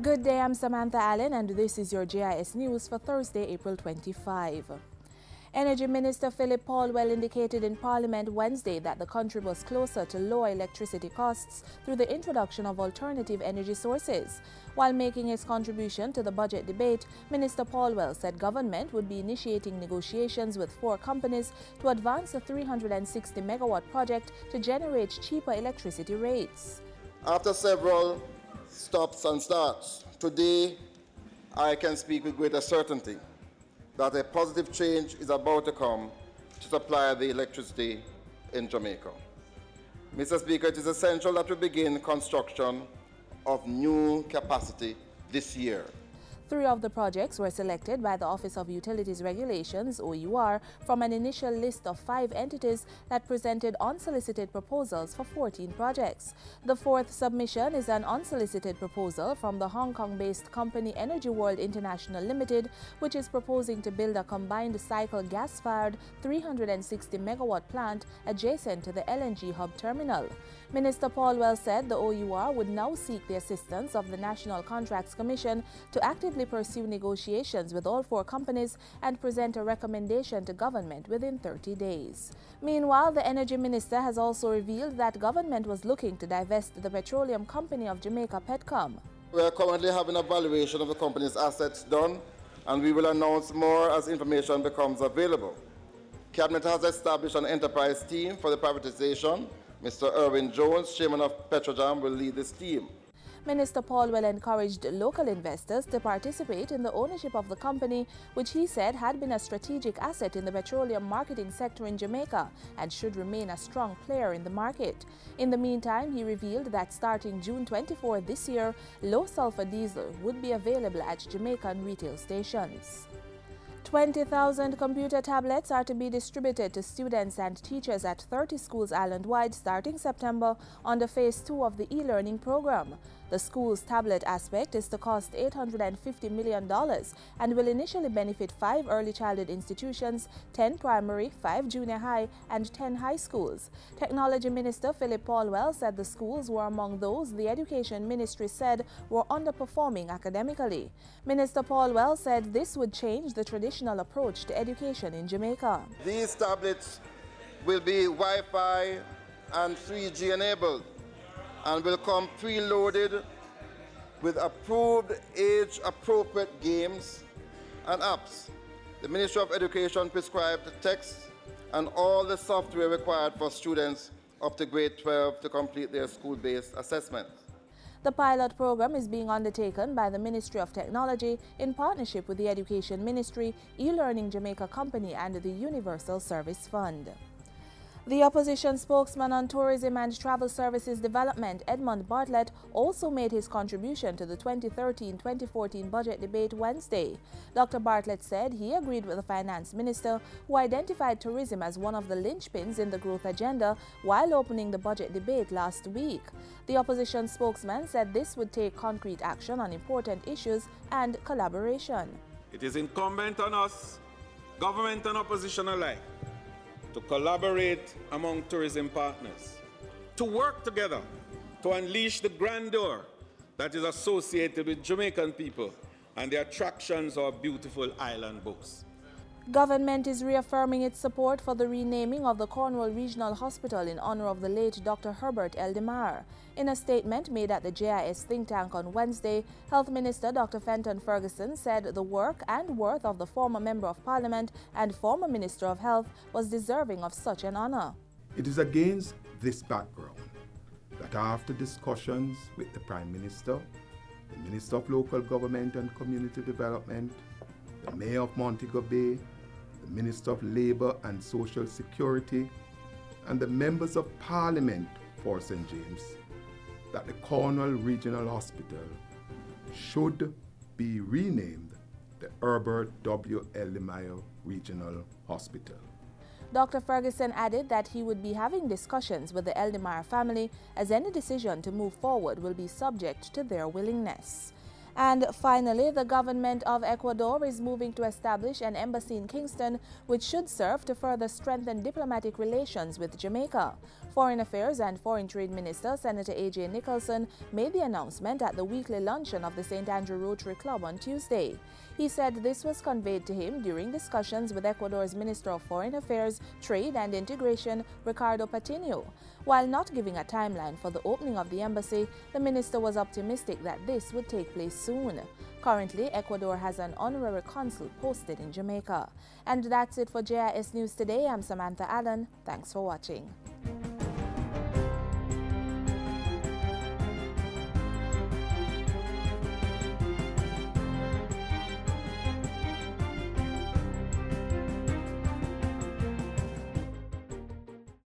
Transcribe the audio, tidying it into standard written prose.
Good day, I'm Samantha Allen and this is your JIS News for Thursday, April 25. Energy Minister Philip Paulwell indicated in Parliament Wednesday that the country was closer to lower electricity costs through the introduction of alternative energy sources. While making his contribution to the budget debate, Minister Paulwell said government would be initiating negotiations with 4 companies to advance a 360-megawatt project to generate cheaper electricity rates. After several stops and starts, today I can speak with greater certainty that a positive change is about to come to supply the electricity in Jamaica. Mr. Speaker, it is essential that we begin construction of new capacity this year. 3 of the projects were selected by the Office of Utilities Regulations, OUR, from an initial list of 5 entities that presented unsolicited proposals for 14 projects. The 4th submission is an unsolicited proposal from the Hong Kong-based company Energy World International Limited, which is proposing to build a combined cycle gas-fired 360-megawatt plant adjacent to the LNG hub terminal. Minister Paulwell said the OUR would now seek the assistance of the National Contracts Commission to actively pursue negotiations with all 4 companies and present a recommendation to government within 30 days. Meanwhile, the Energy Minister has also revealed that government was looking to divest the petroleum company of Jamaica, PETCOM. We are currently having a valuation of the company's assets done, and we will announce more as information becomes available. Cabinet has established an enterprise team for the privatization. Mr. Irwin Jones, chairman of Petrojam, will lead this team. Minister Paulwell encouraged local investors to participate in the ownership of the company, which he said had been a strategic asset in the petroleum marketing sector in Jamaica and should remain a strong player in the market. In the meantime, he revealed that starting June 24 this year, low-sulfur diesel would be available at Jamaican retail stations. 20,000 computer tablets are to be distributed to students and teachers at 30 schools island-wide starting September under Phase 2 of the e-learning program. The school's tablet aspect is to cost $850 million and will initially benefit 5 early childhood institutions, 10 primary, 5 junior high, and 10 high schools. Technology Minister Philip Paulwell said the schools were among those the Education Ministry said were underperforming academically. Minister Paulwell said this would change the traditional approach to education in Jamaica. These tablets will be Wi-Fi and 3G enabled and will come preloaded with approved age-appropriate games and apps. The Ministry of Education prescribed the text and all the software required for students up to grade 12 to complete their school-based assessments. The pilot program is being undertaken by the Ministry of Technology in partnership with the Education Ministry, E-Learning Jamaica Company and the Universal Service Fund. The opposition spokesman on Tourism and Travel Services Development, Edmund Bartlett, also made his contribution to the 2013-2014 budget debate Wednesday. Dr. Bartlett said he agreed with the finance minister, who identified tourism as one of the linchpins in the growth agenda while opening the budget debate last week. The opposition spokesman said this would take concrete action on important issues and collaboration. It is incumbent on us, government and opposition alike, to collaborate among tourism partners, to work together to unleash the grandeur that is associated with Jamaican people and the attractions our beautiful island boasts. Government is reaffirming its support for the renaming of the Cornwall Regional Hospital in honor of the late Dr. Herbert ELDEMIRE. In a statement made at the JIS think tank on Wednesday, Health Minister Dr. Fenton Ferguson said the work and worth of the former Member of Parliament and former Minister of Health was deserving of such an honor. It is against this background that after discussions with the Prime Minister, the Minister of Local Government and Community Development, the Mayor of Montego Bay, the Minister of Labour and Social Security, and the Members of Parliament for St. James, that the Cornwall Regional Hospital should be renamed the Herbert W. ELDEMIRE Regional Hospital. Dr. Ferguson added that he would be having discussions with the ELDEMIRE family as any decision to move forward will be subject to their willingness. And finally, the government of Ecuador is moving to establish an embassy in Kingston, which should serve to further strengthen diplomatic relations with Jamaica. Foreign Affairs and Foreign Trade Minister Senator A.J. Nicholson made the announcement at the weekly luncheon of the St. Andrew Rotary Club on Tuesday. He said this was conveyed to him during discussions with Ecuador's Minister of Foreign Affairs, Trade and Integration, Ricardo Patino. While not giving a timeline for the opening of the embassy, the minister was optimistic that this would take place soon. Currently, Ecuador has an honorary consul posted in Jamaica. And that's it for JIS News today. I'm Samantha Allen. Thanks for watching.